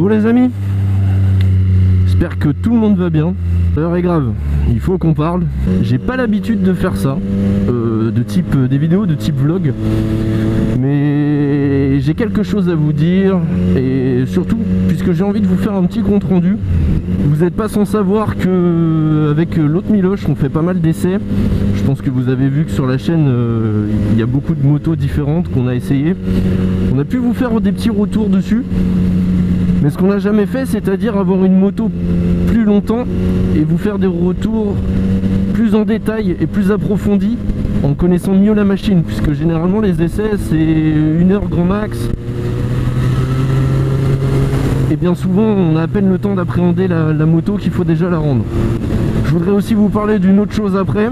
Bon les amis, j'espère que tout le monde va bien. L'heure est grave, il faut qu'on parle. J'ai pas l'habitude de faire ça, de type des vidéos de type vlog, mais j'ai quelque chose à vous dire, et surtout puisque j'ai envie de vous faire un petit compte rendu. Vous n'êtes pas sans savoir que avec l'autre Miloche on fait pas mal d'essais. Je pense que vous avez vu que sur la chaîne il y a beaucoup de motos différentes qu'on a essayé. On a pu vous faire des petits retours dessus, mais ce qu'on n'a jamais fait, c'est-à-dire avoir une moto plus longtemps et vous faire des retours plus en détail et plus approfondis en connaissant mieux la machine, puisque généralement les essais c'est 1 heure grand max. Et bien souvent on a à peine le temps d'appréhender la moto qu'il faut déjà la rendre. Je voudrais aussi vous parler d'une autre chose après,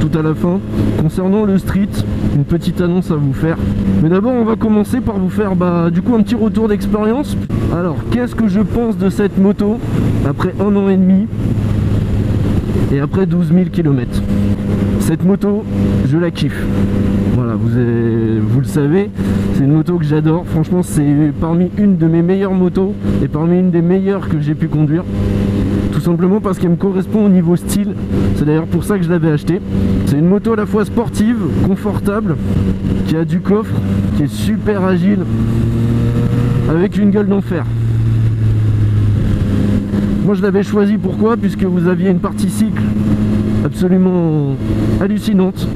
tout à la fin, concernant le street, une petite annonce à vous faire. Mais d'abord on va commencer par vous faire du coup un petit retour d'expérience. Alors qu'est-ce que je pense de cette moto après 1 an et demi et après 12 000 km. Cette moto, je la kiffe. Voilà, vous le savez, c'est une moto que j'adore. Franchement, c'est parmi une de mes meilleures motos et parmi une des meilleures que j'ai pu conduire. Tout simplement parce qu'elle me correspond au niveau style. C'est d'ailleurs pour ça que je l'avais acheté. C'est une moto à la fois sportive, confortable, qui a du coffre, qui est super agile, avec une gueule d'enfer. Moi je l'avais choisi pourquoi? Puisque vous aviez une partie cycle absolument hallucinante,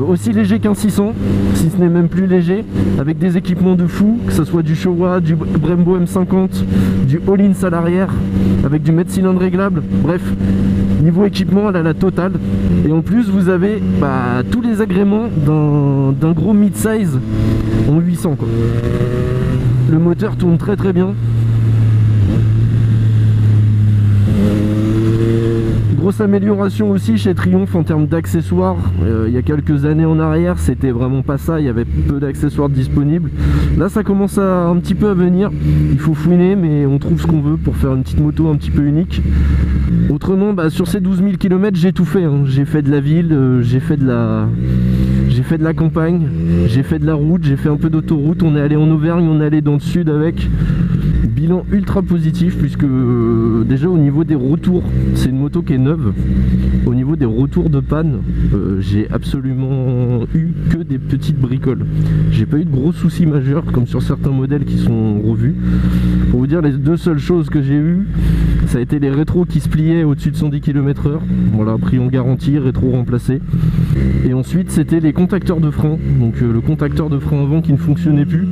aussi léger qu'un 600, si ce n'est même plus léger, avec des équipements de fou, que ce soit du Showa, du Brembo M50, du All-in à l'arrière, avec du mètre cylindre réglable. Bref, niveau équipement elle a la totale. Et en plus vous avez tous les agréments d'un gros mid-size en 800 quoi. Le moteur tourne très très bien. Grosse amélioration aussi chez Triumph en termes d'accessoires. Il y a quelques années en arrière c'était vraiment pas ça, il y avait peu d'accessoires disponibles. Là ça commence un petit peu à venir, il faut fouiner mais on trouve ce qu'on veut pour faire une petite moto un petit peu unique. Autrement sur ces 12 000 km j'ai tout fait, hein. J'ai fait de la ville, j'ai fait de la campagne, j'ai fait de la route, j'ai fait un peu d'autoroute, on est allé en Auvergne, on est allé dans le sud avec. Bilan ultra positif puisque déjà au niveau des retours, c'est une moto qui est neuve. Au niveau des retours de panne, j'ai absolument eu que des petites bricoles. J'ai pas eu de gros soucis majeurs comme sur certains modèles qui sont revus. Pour vous dire, les deux seules choses que j'ai eues, ça a été les rétros qui se pliaient au-dessus de 110 km/h. Voilà, prix en garantie, rétro remplacé. Et ensuite c'était les contacteurs de frein, donc le contacteur de frein avant qui ne fonctionnait plus.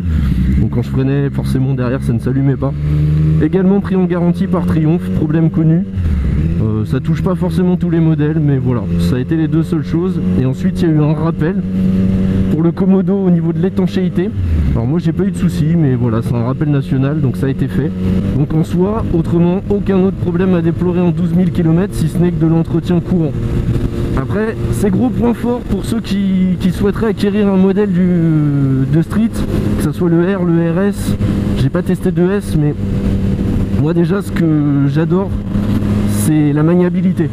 Donc quand je freinais, forcément derrière ça ne s'allumait pas. Également pris en garantie par Triumph, problème connu. Ça touche pas forcément tous les modèles, mais voilà, ça a été les deux seules choses. Et ensuite il y a eu un rappel pour le Komodo au niveau de l'étanchéité. Alors moi j'ai pas eu de soucis, mais voilà, c'est un rappel national, donc ça a été fait. Donc en soi, autrement, aucun autre problème à déplorer en 12 000 km, si ce n'est que de l'entretien courant. Après, c'est gros point fort pour ceux qui souhaiteraient acquérir un modèle de street, que ce soit le R, le RS. J'ai pas testé de S, mais moi déjà ce que j'adore, c'est la maniabilité.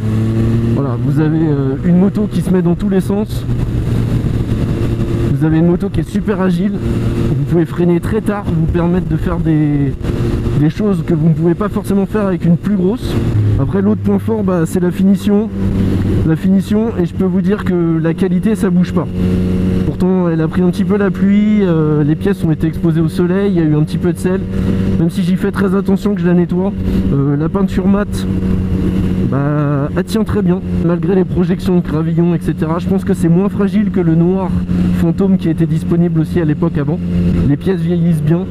Voilà, vous avez une moto qui se met dans tous les sens. Vous avez une moto qui est super agile. Vous pouvez freiner très tard, vous permettre de faire des choses que vous ne pouvez pas forcément faire avec une plus grosse. Après l'autre point fort c'est la finition. La finition, et je peux vous dire que la qualité ça bouge pas. Pourtant elle a pris un petit peu la pluie, les pièces ont été exposées au soleil, il y a eu un petit peu de sel. Même si j'y fais très attention que je la nettoie, la peinture mate elle tient très bien malgré les projections de gravillon etc. Je pense que c'est moins fragile que le noir fantôme qui était disponible aussi à l'époque avant. Les pièces vieillissent bien,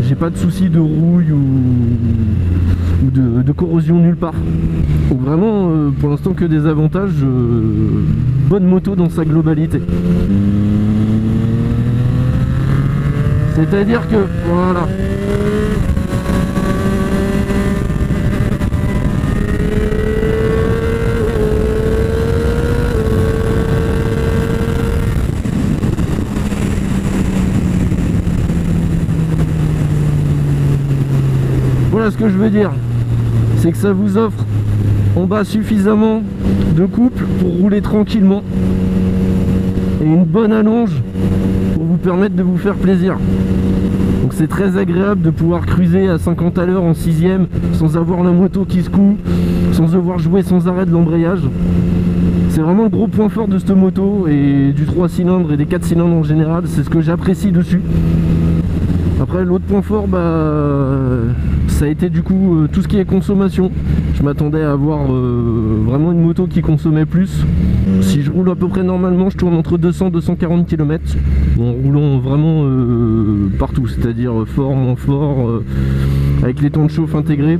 j'ai pas de soucis de rouille ou de corrosion nulle part. Donc vraiment pour l'instant que des avantages, bonne moto dans sa globalité. C'est-à-dire que voilà. Voilà ce que je veux dire, c'est que ça vous offre en bas suffisamment de couple pour rouler tranquillement et une bonne allonge pour vous permettre de vous faire plaisir. Donc c'est très agréable de pouvoir cruiser à 50 à l'heure en 6ème sans avoir la moto qui secoue, sans devoir jouer sans arrêt de l'embrayage. C'est vraiment le gros point fort de cette moto et du 3 cylindres et des 4 cylindres en général, c'est ce que j'apprécie dessus. Après l'autre point fort, ça a été du coup tout ce qui est consommation. Je m'attendais à avoir vraiment une moto qui consommait plus. Si je roule à peu près normalement, je tourne entre 200 et 240 km en roulant vraiment partout, c'est-à-dire fort, moins fort, avec les temps de chauffe intégrés.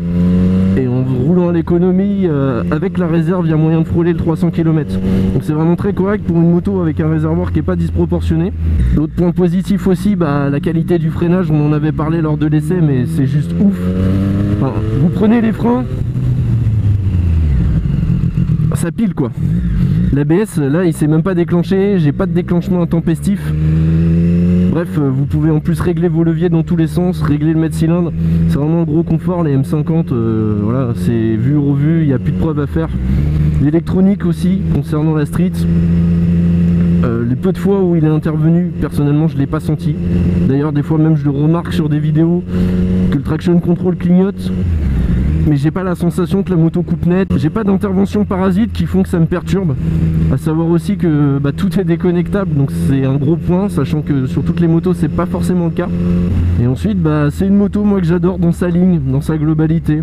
Et en roulant à l'économie, avec la réserve, il y a moyen de frôler le 300 km. Donc c'est vraiment très correct pour une moto avec un réservoir qui n'est pas disproportionné. L'autre point positif aussi, la qualité du freinage, on en avait parlé lors de l'essai, mais c'est juste ouf. Enfin, vous prenez les freins, ça pile quoi. L'ABS là il s'est même pas déclenché, j'ai pas de déclenchement intempestif. Bref, vous pouvez en plus régler vos leviers dans tous les sens, régler le mètre cylindre. C'est vraiment un gros confort, les M50, voilà, c'est vu revu, il n'y a plus de preuves à faire. L'électronique aussi, concernant la Street. Les peu de fois où il est intervenu, personnellement je ne l'ai pas senti. D'ailleurs des fois même je le remarque sur des vidéos que le traction control clignote. Mais j'ai pas la sensation que la moto coupe net, j'ai pas d'intervention parasite qui font que ça me perturbe. À savoir aussi que tout est déconnectable, donc c'est un gros point, sachant que sur toutes les motos c'est pas forcément le cas. Et ensuite c'est une moto moi que j'adore dans sa ligne, dans sa globalité.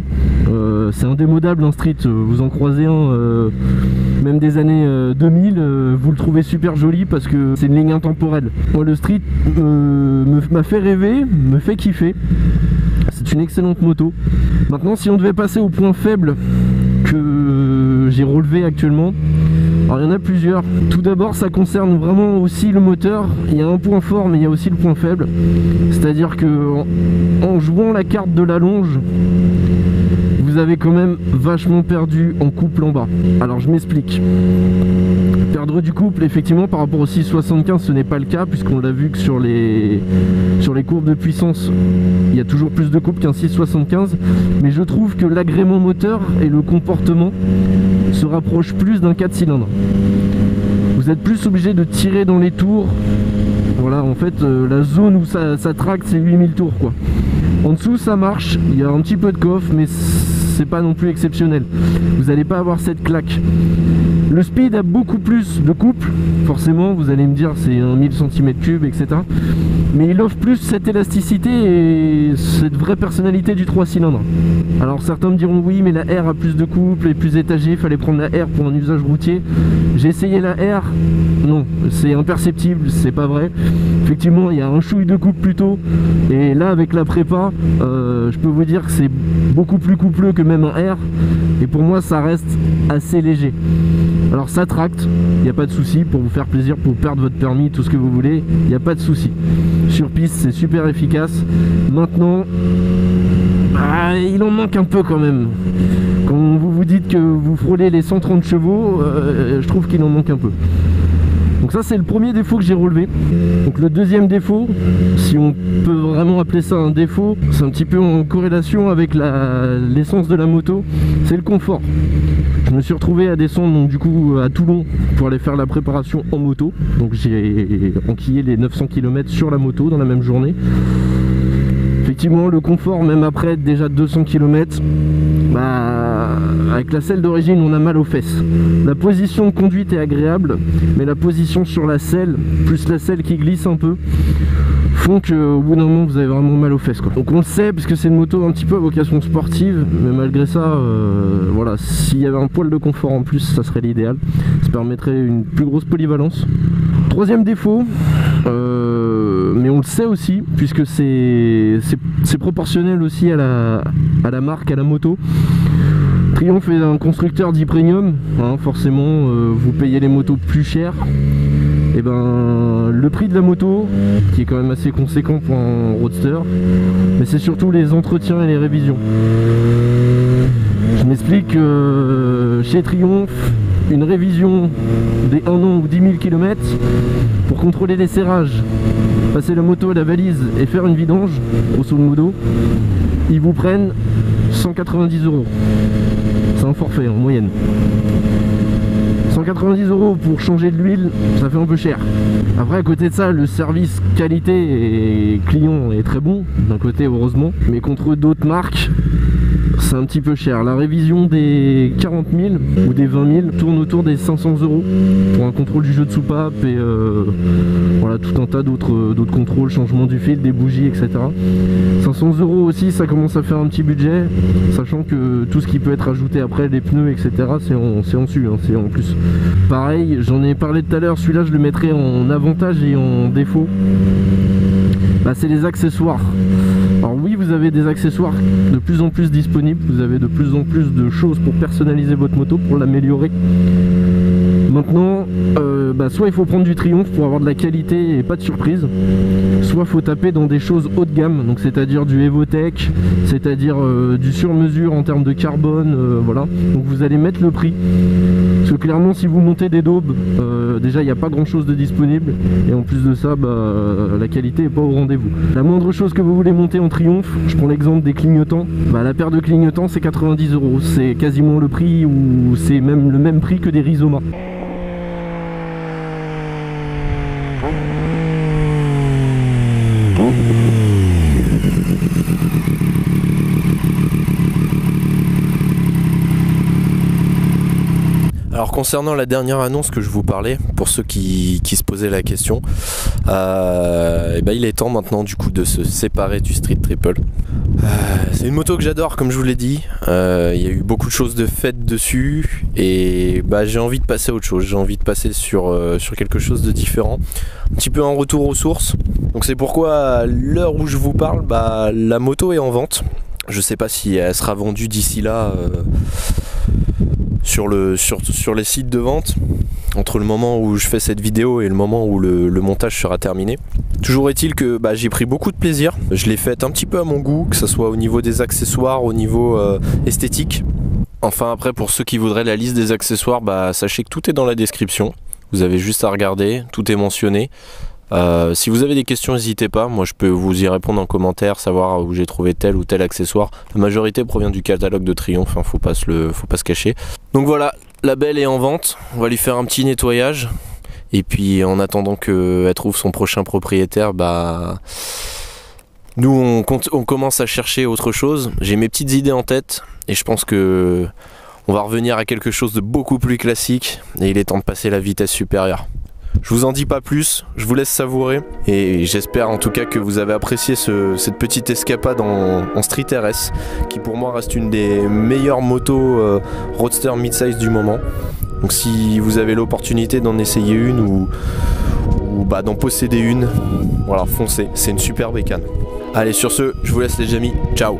C'est indémodable un Street, vous en croisez un même des années 2000, vous le trouvez super joli parce que c'est une ligne intemporelle. Moi le Street m'a fait rêver, me fait kiffer. C'est une excellente moto. Maintenant, si on devait passer au point faible que j'ai relevé actuellement, alors il y en a plusieurs. Tout d'abord, ça concerne vraiment aussi le moteur. Il y a un point fort, mais il y a aussi le point faible. C'est-à-dire que en jouant la carte de la longe, vous avez quand même vachement perdu en couple en bas. Alors je m'explique. Perdre du couple, effectivement, par rapport au 675, ce n'est pas le cas, puisqu'on l'a vu que sur les courbes de puissance, il y a toujours plus de couple qu'un 675. Mais je trouve que l'agrément moteur et le comportement se rapprochent plus d'un 4 cylindres. Vous êtes plus obligé de tirer dans les tours. Voilà, en fait, la zone où ça tracte, c'est 8000 tours, quoi. En dessous, ça marche, il y a un petit peu de coffre, mais c'est pas non plus exceptionnel. Vous n'allez pas avoir cette claque. Le Speed a beaucoup plus de couple, forcément, vous allez me dire c'est un 1000 cm3, etc. Mais il offre plus cette élasticité et cette vraie personnalité du 3 cylindres. Alors certains me diront oui, mais la R a plus de couple et plus étagé, il fallait prendre la R pour un usage routier. J'ai essayé la R, non, c'est imperceptible, c'est pas vrai. Effectivement, il y a un chouille de couple plus tôt, et là avec la prépa, je peux vous dire que c'est beaucoup plus coupleux que même un R, et pour moi ça reste assez léger. Alors ça tracte, il n'y a pas de souci, pour vous faire plaisir, pour perdre votre permis, tout ce que vous voulez, il n'y a pas de souci. Sur piste c'est super efficace. Maintenant, il en manque un peu quand même. Quand vous dites que vous frôlez les 130 chevaux, je trouve qu'il en manque un peu. Donc ça c'est le premier défaut que j'ai relevé. Donc le deuxième défaut, si on peut vraiment appeler ça un défaut, c'est un petit peu en corrélation avec l'essence de la moto, c'est le confort. Je me suis retrouvé à descendre donc du coup à Toulon pour aller faire la préparation en moto. Donc j'ai enquillé les 900 km sur la moto dans la même journée. Effectivement le confort, même après déjà 200 km, avec la selle d'origine on a mal aux fesses. La position de conduite est agréable, mais la position sur la selle, plus la selle qui glisse un peu, font qu'au bout d'un moment vous avez vraiment mal aux fesses, quoi. Donc on le sait parce que c'est une moto un petit peu à vocation sportive, mais malgré ça, voilà, s'il y avait un poil de confort en plus, ça serait l'idéal. Ça permettrait une plus grosse polyvalence. Troisième défaut, mais on le sait aussi, puisque c'est proportionnel aussi à la marque, à la moto. Triumph est un constructeur dit premium, hein, forcément vous payez les motos plus chères. Et le prix de la moto, qui est quand même assez conséquent pour un roadster, mais c'est surtout les entretiens et les révisions. Je m'explique, chez Triumph, une révision des 1 an ou 10 000 km pour contrôler les serrages, passer la moto à la valise et faire une vidange, grosso modo, ils vous prennent 190 €. C'est un forfait en moyenne. 190 € pour changer de l'huile, ça fait un peu cher. Après à côté de ça, le service qualité et client est très bon, d'un côté heureusement, mais contre d'autres marques, c'est un petit peu cher. La révision des 40 000 ou des 20 000 tourne autour des 500 € pour un contrôle du jeu de soupape et voilà, tout un tas d'autres contrôles, changement du fil, des bougies, etc. 500 € aussi, ça commence à faire un petit budget, sachant que tout ce qui peut être ajouté après, les pneus, etc., c'est en dessus, hein, c'est en plus. Pareil, j'en ai parlé tout à l'heure, celui-là je le mettrai en avantage et en défaut. Bah, c'est les accessoires. Alors oui, vous avez des accessoires de plus en plus disponibles, vous avez de plus en plus de choses pour personnaliser votre moto, pour l'améliorer. Maintenant, soit il faut prendre du Triumph pour avoir de la qualité et pas de surprise, soit il faut taper dans des choses haut de gamme, donc c'est-à-dire du Evotech, c'est-à-dire du sur-mesure en termes de carbone, voilà. Donc vous allez mettre le prix, parce que clairement si vous montez des daubes, déjà il n'y a pas grand-chose de disponible, et en plus de ça, la qualité n'est pas au rendez-vous. La moindre chose que vous voulez monter en Triumph, je prends l'exemple des clignotants, la paire de clignotants c'est 90 €, c'est quasiment le prix, ou c'est même le même prix que des Rizoma. Alors concernant la dernière annonce que je vous parlais, pour ceux qui se posaient la question, il est temps maintenant du coup de se séparer du Street Triple. C'est une moto que j'adore, comme je vous l'ai dit. Il y a eu beaucoup de choses de faites dessus et j'ai envie de passer à autre chose. J'ai envie de passer sur quelque chose de différent, un petit peu un retour aux sources. Donc c'est pourquoi à l'heure où je vous parle, la moto est en vente. Je sais pas si elle sera vendue d'ici là sur les sites de vente, entre le moment où je fais cette vidéo et le moment où le montage sera terminé. Toujours est-il que j'ai pris beaucoup de plaisir. Je l'ai faite un petit peu à mon goût, que ce soit au niveau des accessoires, au niveau esthétique. Enfin après, pour ceux qui voudraient la liste des accessoires, sachez que tout est dans la description. Vous avez juste à regarder, tout est mentionné. Si vous avez des questions, n'hésitez pas, moi je peux vous y répondre en commentaire, savoir où j'ai trouvé tel ou tel accessoire. La majorité provient du catalogue de Triumph, faut pas se cacher. Donc voilà, la belle est en vente, on va lui faire un petit nettoyage. Et puis en attendant qu'elle trouve son prochain propriétaire, nous on commence à chercher autre chose. J'ai mes petites idées en tête et je pense que on va revenir à quelque chose de beaucoup plus classique et il est temps de passer la vitesse supérieure. Je vous en dis pas plus, je vous laisse savourer et j'espère en tout cas que vous avez apprécié cette petite escapade en Street RS qui pour moi reste une des meilleures motos roadster mid-size du moment. Donc si vous avez l'opportunité d'en essayer une ou d'en posséder une, voilà, foncez, c'est une super bécane. Allez, sur ce, je vous laisse les amis, ciao.